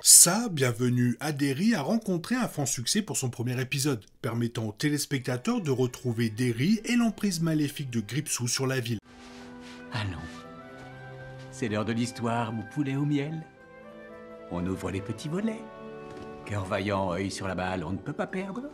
Ça, bienvenue à Derry, a rencontré un franc succès pour son premier épisode, permettant aux téléspectateurs de retrouver Derry et l'emprise maléfique de Gripsou sur la ville. Allons, c'est l'heure de l'histoire, mon poulet au miel. On ouvre les petits volets. Cœur vaillant, œil sur la balle, on ne peut pas perdre.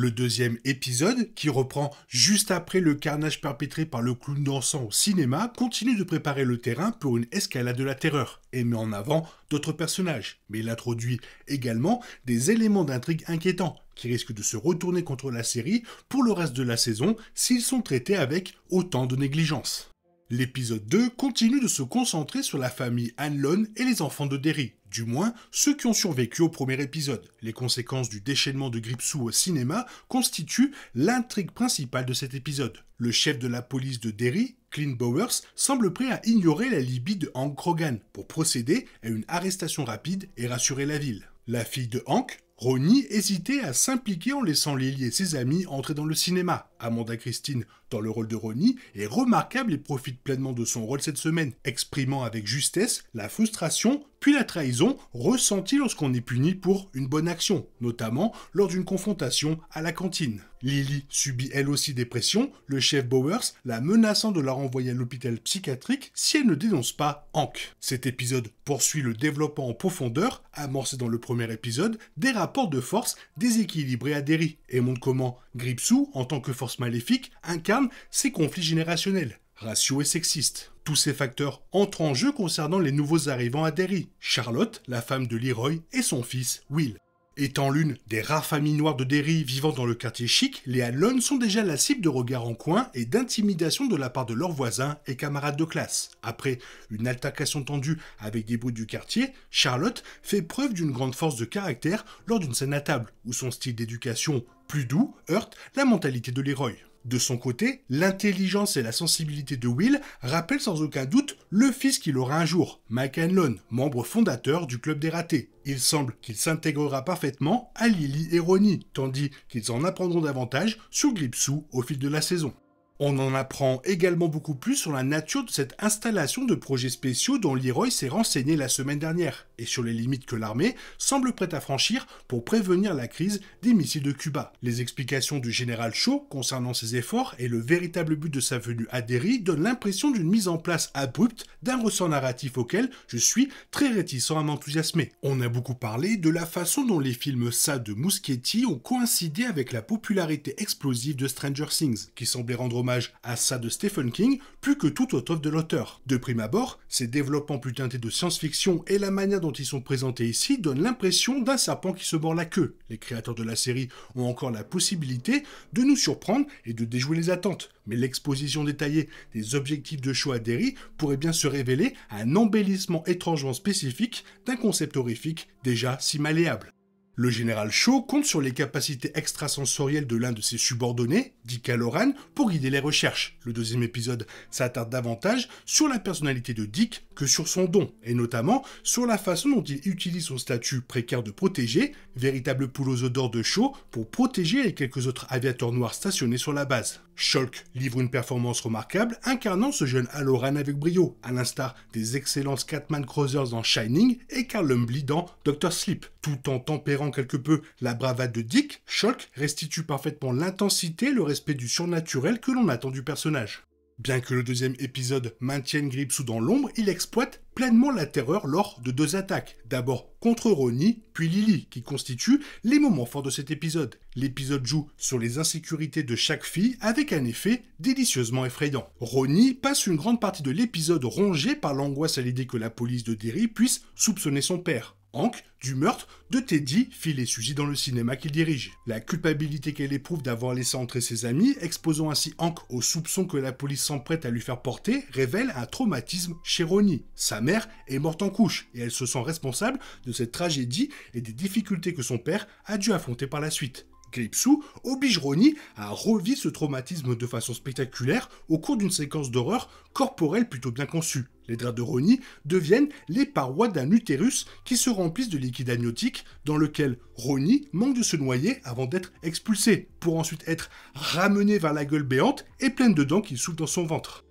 Le deuxième épisode, qui reprend juste après le carnage perpétré par le clown dansant au cinéma, continue de préparer le terrain pour une escalade de la terreur, et met en avant d'autres personnages. Mais il introduit également des éléments d'intrigue inquiétants, qui risquent de se retourner contre la série pour le reste de la saison s'ils sont traités avec autant de négligence. L'épisode 2 continue de se concentrer sur la famille Hanlon et les enfants de Derry, du moins ceux qui ont survécu au premier épisode. Les conséquences du déchaînement de Gripsou au cinéma constituent l'intrigue principale de cet épisode. Le chef de la police de Derry, Clint Bowers, semble prêt à ignorer la libye de Hank Krogan pour procéder à une arrestation rapide et rassurer la ville. La fille de Hank, Ronnie, hésitait à s'impliquer en laissant Lily et ses amis entrer dans le cinéma. Amanda Christine, dans le rôle de Ronnie, est remarquable et profite pleinement de son rôle cette semaine, exprimant avec justesse la frustration puis la trahison ressentie lorsqu'on est puni pour une bonne action, notamment lors d'une confrontation à la cantine. Lily subit elle aussi des pressions, le chef Bowers la menaçant de la renvoyer à l'hôpital psychiatrique si elle ne dénonce pas Hank. Cet épisode poursuit le développement en profondeur, amorcé dans le premier épisode, des rapports de force déséquilibrés à Derry, et montre comment Gripsou, en tant que force maléfique, incarne ces conflits générationnels, raciaux et sexistes. Tous ces facteurs entrent en jeu concernant les nouveaux arrivants à Derry, Charlotte, la femme de Leroy, et son fils, Will. Étant l'une des rares familles noires de Derry vivant dans le quartier chic, les Hanlon sont déjà la cible de regards en coin et d'intimidation de la part de leurs voisins et camarades de classe. Après une altercation tendue avec des bruits du quartier, Charlotte fait preuve d'une grande force de caractère lors d'une scène à table, où son style d'éducation plus doux heurte la mentalité de Leroy. De son côté, l'intelligence et la sensibilité de Will rappellent sans aucun doute le fils qu'il aura un jour, Mike Hanlon, membre fondateur du Club des Ratés. Il semble qu'il s'intégrera parfaitement à Lily et Ronnie, tandis qu'ils en apprendront davantage sur Gripsou au fil de la saison. On en apprend également beaucoup plus sur la nature de cette installation de projets spéciaux dont Leroy s'est renseigné la semaine dernière, et sur les limites que l'armée semble prête à franchir pour prévenir la crise des missiles de Cuba. Les explications du général Shaw concernant ses efforts et le véritable but de sa venue à Derry donnent l'impression d'une mise en place abrupte d'un ressort narratif auquel je suis très réticent à m'enthousiasmer. On a beaucoup parlé de la façon dont les films Ça de Muschietti ont coïncidé avec la popularité explosive de Stranger Things, qui semblait rendre hommage à ça de Stephen King plus que toute autre œuvre de l'auteur. De prime abord, ces développements plus teintés de science-fiction et la manière dont ils sont présentés ici donnent l'impression d'un serpent qui se mord la queue. Les créateurs de la série ont encore la possibilité de nous surprendre et de déjouer les attentes, mais l'exposition détaillée des objectifs de show à Derry pourrait bien se révéler un embellissement étrangement spécifique d'un concept horrifique déjà si malléable. Le général Shaw compte sur les capacités extrasensorielles de l'un de ses subordonnés, Dick Halloran, pour guider les recherches. Le deuxième épisode s'attarde davantage sur la personnalité de Dick que sur son don, et notamment sur la façon dont il utilise son statut précaire de protégé, véritable poule aux œufs d'or de Shaw, pour protéger les quelques autres aviateurs noirs stationnés sur la base. Shulk livre une performance remarquable, incarnant ce jeune Halloran avec brio, à l'instar des excellents Scatman Crothers dans Shining et Carl Lumbly dans Dr. Sleep. Tout en tempérant quelque peu la bravade de Dick, Shulk restitue parfaitement l'intensité et le respect du surnaturel que l'on attend du personnage. Bien que le deuxième épisode maintienne Gripsou dans l'ombre, il exploite pleinement la terreur lors de deux attaques. D'abord contre Ronnie, puis Lily, qui constituent les moments forts de cet épisode. L'épisode joue sur les insécurités de chaque fille avec un effet délicieusement effrayant. Ronnie passe une grande partie de l'épisode rongé par l'angoisse à l'idée que la police de Derry puisse soupçonner son père. Hank, du meurtre de Teddy, Phil et Suzy dans le cinéma qu'il dirige. La culpabilité qu'elle éprouve d'avoir laissé entrer ses amis, exposant ainsi Hank aux soupçons que la police s'emprête à lui faire porter, révèle un traumatisme chez Ronnie. Sa mère est morte en couche, et elle se sent responsable de cette tragédie et des difficultés que son père a dû affronter par la suite. Gripsou oblige Ronnie à revivre ce traumatisme de façon spectaculaire au cours d'une séquence d'horreur corporelle plutôt bien conçue. Les draps de Ronnie deviennent les parois d'un utérus qui se remplissent de liquide amniotique dans lequel Ronnie manque de se noyer avant d'être expulsé, pour ensuite être ramené vers la gueule béante et pleine de dents qui soufflent dans son ventre.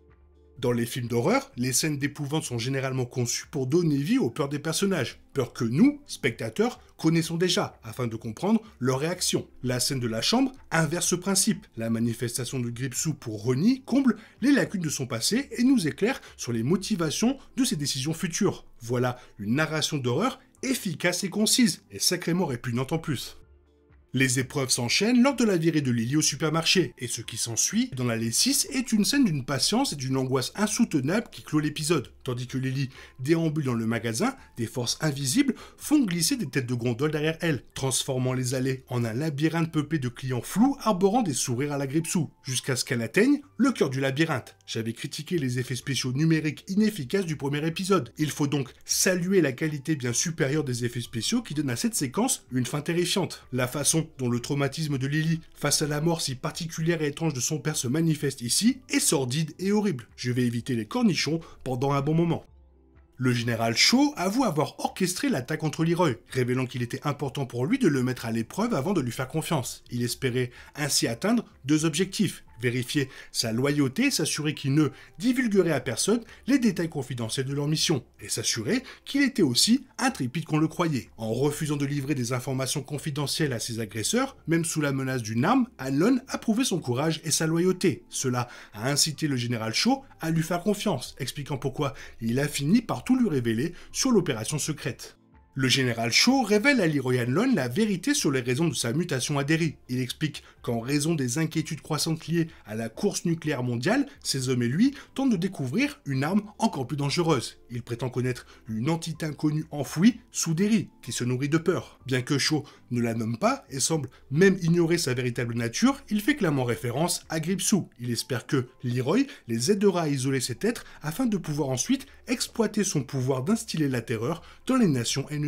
Dans les films d'horreur, les scènes d'épouvante sont généralement conçues pour donner vie aux peurs des personnages, peurs que nous, spectateurs, connaissons déjà, afin de comprendre leur réaction. La scène de la chambre inverse ce principe. La manifestation de Gripsou pour Ronnie comble les lacunes de son passé et nous éclaire sur les motivations de ses décisions futures. Voilà une narration d'horreur efficace et concise, et sacrément répugnante en plus. Les épreuves s'enchaînent lors de la virée de Lily au supermarché, et ce qui s'ensuit dans l'allée 6 est une scène d'une patience et d'une angoisse insoutenable qui clôt l'épisode. Tandis que Lily déambule dans le magasin, des forces invisibles font glisser des têtes de gondole derrière elle, transformant les allées en un labyrinthe peuplé de clients flous arborant des sourires à la Gripsou, jusqu'à ce qu'elle atteigne le cœur du labyrinthe. J'avais critiqué les effets spéciaux numériques inefficaces du premier épisode. Il faut donc saluer la qualité bien supérieure des effets spéciaux qui donnent à cette séquence une fin terrifiante. La façon dont le traumatisme de Lily face à la mort si particulière et étrange de son père se manifeste ici est sordide et horrible. Je vais éviter les cornichons pendant un bon moment. Le général Shaw avoue avoir orchestré l'attaque contre Leroy, révélant qu'il était important pour lui de le mettre à l'épreuve avant de lui faire confiance. Il espérait ainsi atteindre 2 objectifs. Vérifier sa loyauté et s'assurer qu'il ne divulguerait à personne les détails confidentiels de leur mission, et s'assurer qu'il était aussi intrépide qu'on le croyait. En refusant de livrer des informations confidentielles à ses agresseurs, même sous la menace d'une arme, Hanlon a prouvé son courage et sa loyauté. Cela a incité le général Shaw à lui faire confiance, expliquant pourquoi il a fini par tout lui révéler sur l'opération secrète. Le général Shaw révèle à Leroy Hanlon la vérité sur les raisons de sa mutation à Derry. Il explique qu'en raison des inquiétudes croissantes liées à la course nucléaire mondiale, ses hommes et lui tentent de découvrir une arme encore plus dangereuse. Il prétend connaître une entité inconnue enfouie sous Derry, qui se nourrit de peur. Bien que Shaw ne la nomme pas et semble même ignorer sa véritable nature, il fait clairement référence à Gripsou. Il espère que Leroy les aidera à isoler cet être afin de pouvoir ensuite exploiter son pouvoir d'instiller la terreur dans les nations ennemies.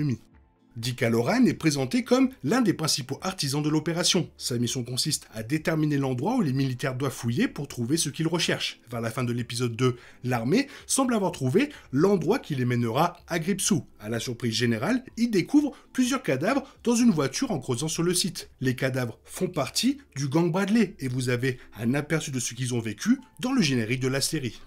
Dick Hallorann est présenté comme l'un des principaux artisans de l'opération. Sa mission consiste à déterminer l'endroit où les militaires doivent fouiller pour trouver ce qu'ils recherchent. Vers la fin de l'épisode 2, l'armée semble avoir trouvé l'endroit qui les mènera à Gripsou. À la surprise générale, ils découvrent plusieurs cadavres dans une voiture en creusant sur le site. Les cadavres font partie du gang Bradley et vous avez un aperçu de ce qu'ils ont vécu dans le générique de la série.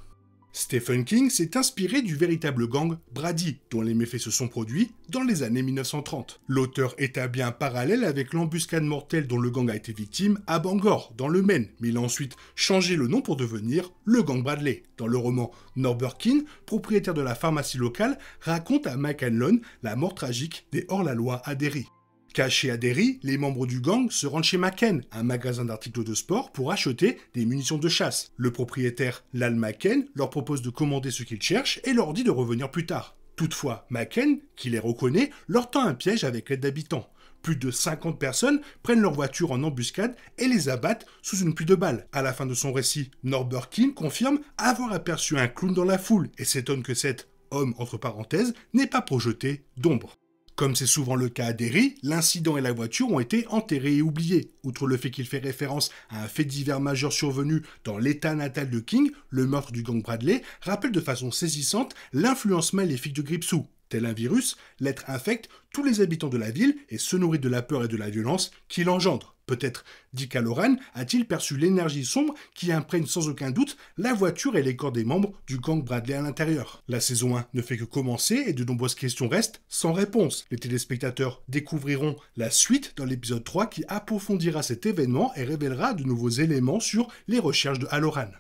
Stephen King s'est inspiré du véritable gang Brady, dont les méfaits se sont produits dans les années 1930. L'auteur établit un parallèle avec l'embuscade mortelle dont le gang a été victime à Bangor, dans le Maine, mais il a ensuite changé le nom pour devenir le gang Bradley. Dans le roman, Norbert Keane, propriétaire de la pharmacie locale, raconte à Mike Hanlon la mort tragique des hors-la-loi à Derry. Cachés à Derry, les membres du gang se rendent chez Macken, un magasin d'articles de sport, pour acheter des munitions de chasse. Le propriétaire, Lal Macken, leur propose de commander ce qu'ils cherchent et leur dit de revenir plus tard. Toutefois, Macken, qui les reconnaît, leur tend un piège avec l'aide d'habitants. Plus de 50 personnes prennent leur voiture en embuscade et les abattent sous une pluie de balles. À la fin de son récit, Norbert Keane confirme avoir aperçu un clown dans la foule et s'étonne que cet homme, entre parenthèses, n'ait pas projeté d'ombre. Comme c'est souvent le cas à Derry, l'incident et la voiture ont été enterrés et oubliés. Outre le fait qu'il fait référence à un fait divers majeur survenu dans l'état natal de King, le meurtre du gang Bradley rappelle de façon saisissante l'influence maléfique de Gripsou. Tel un virus, l'être infecte tous les habitants de la ville et se nourrit de la peur et de la violence qu'il engendre. Peut-être Dick Hallorann a-t-il perçu l'énergie sombre qui imprègne sans aucun doute la voiture et les corps des membres du gang Bradley à l'intérieur. La saison 1 ne fait que commencer et de nombreuses questions restent sans réponse. Les téléspectateurs découvriront la suite dans l'épisode 3 qui approfondira cet événement et révélera de nouveaux éléments sur les recherches de Hallorann.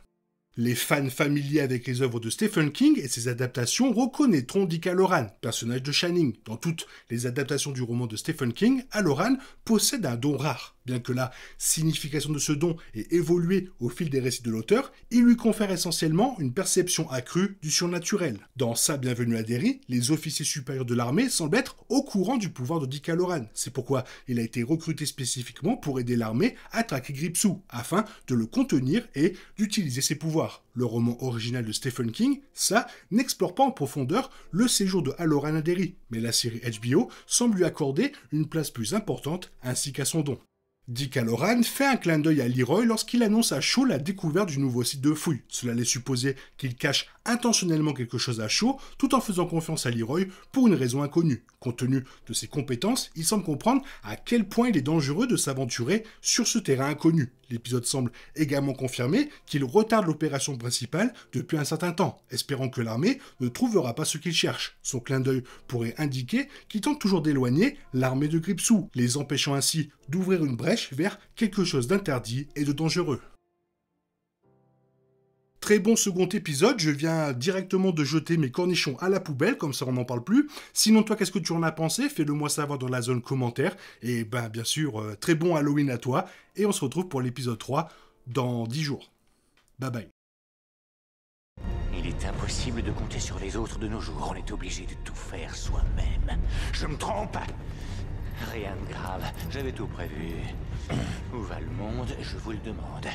Les fans familiers avec les œuvres de Stephen King et ses adaptations reconnaîtront Dick Hallorann, personnage de Shining. Dans toutes les adaptations du roman de Stephen King, Hallorann possède un don rare. Bien que la signification de ce don ait évolué au fil des récits de l'auteur, il lui confère essentiellement une perception accrue du surnaturel. Dans sa Bienvenue à Derry, les officiers supérieurs de l'armée semblent être au courant du pouvoir de Dick Hallorann. C'est pourquoi il a été recruté spécifiquement pour aider l'armée à traquer Gripsou, afin de le contenir et d'utiliser ses pouvoirs. Le roman original de Stephen King, ça, n'explore pas en profondeur le séjour de Hallorann à Derry, mais la série HBO semble lui accorder une place plus importante ainsi qu'à son don. Dick Hallorann fait un clin d'œil à Leroy lorsqu'il annonce à Shaw la découverte du nouveau site de fouille. Cela laisse supposer qu'il cache intentionnellement quelque chose à Shaw tout en faisant confiance à Leroy pour une raison inconnue. Compte tenu de ses compétences, il semble comprendre à quel point il est dangereux de s'aventurer sur ce terrain inconnu. L'épisode semble également confirmer qu'il retarde l'opération principale depuis un certain temps, espérant que l'armée ne trouvera pas ce qu'il cherche. Son clin d'œil pourrait indiquer qu'il tente toujours d'éloigner l'armée de Gripsou, les empêchant ainsi d'ouvrir une brèche vers quelque chose d'interdit et de dangereux. Très bon second épisode, je viens directement de jeter mes cornichons à la poubelle, comme ça on n'en parle plus. Sinon toi, qu'est-ce que tu en as pensé? Fais-le moi savoir dans la zone commentaire. Et bien sûr, très bon Halloween à toi. Et on se retrouve pour l'épisode 3 dans 10 jours. Bye bye. Il est impossible de compter sur les autres de nos jours, on est obligé de tout faire soi-même. Je me trompe? Rien de grave, j'avais tout prévu. Où va le monde, je vous le demande.